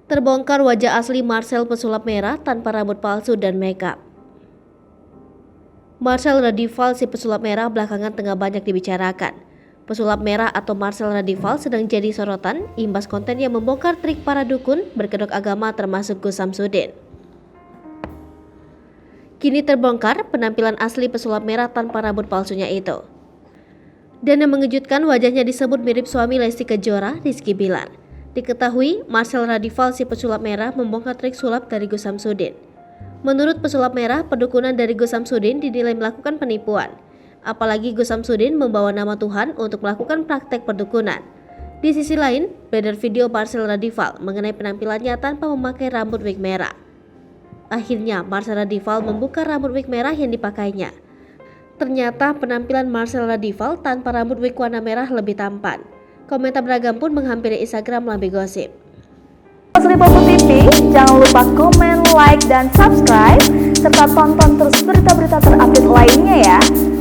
Terbongkar wajah asli Marcel pesulap merah tanpa rambut palsu dan makeup. Marcel Radival si pesulap merah belakangan tengah banyak dibicarakan. Pesulap merah atau Marcel Radival sedang jadi sorotan imbas konten yang membongkar trik para dukun berkedok agama termasuk Gus Samsudin. Kini terbongkar penampilan asli pesulap merah tanpa rambut palsunya itu. Dan yang mengejutkan, wajahnya disebut mirip suami Lesti Kejora, Rizky Bilar. Diketahui, Marcel Radival si pesulap merah membongkar trik sulap dari Gus Samsudin. Menurut pesulap merah, pendukunan dari Gus Samsudin dinilai melakukan penipuan. Apalagi Gus Samsudin membawa nama Tuhan untuk melakukan praktek perdukunan. Di sisi lain, beredar video Marcel Radival mengenai penampilannya tanpa memakai rambut wig merah. Akhirnya, Marcel Radival membuka rambut wig merah yang dipakainya. Ternyata penampilan Marcel Radival tanpa rambut wig warna merah lebih tampan. Komentar beragam pun menghampiri Instagram Lambe Gosip. Asli Popo TV, jangan lupa komen, like, dan subscribe, serta tonton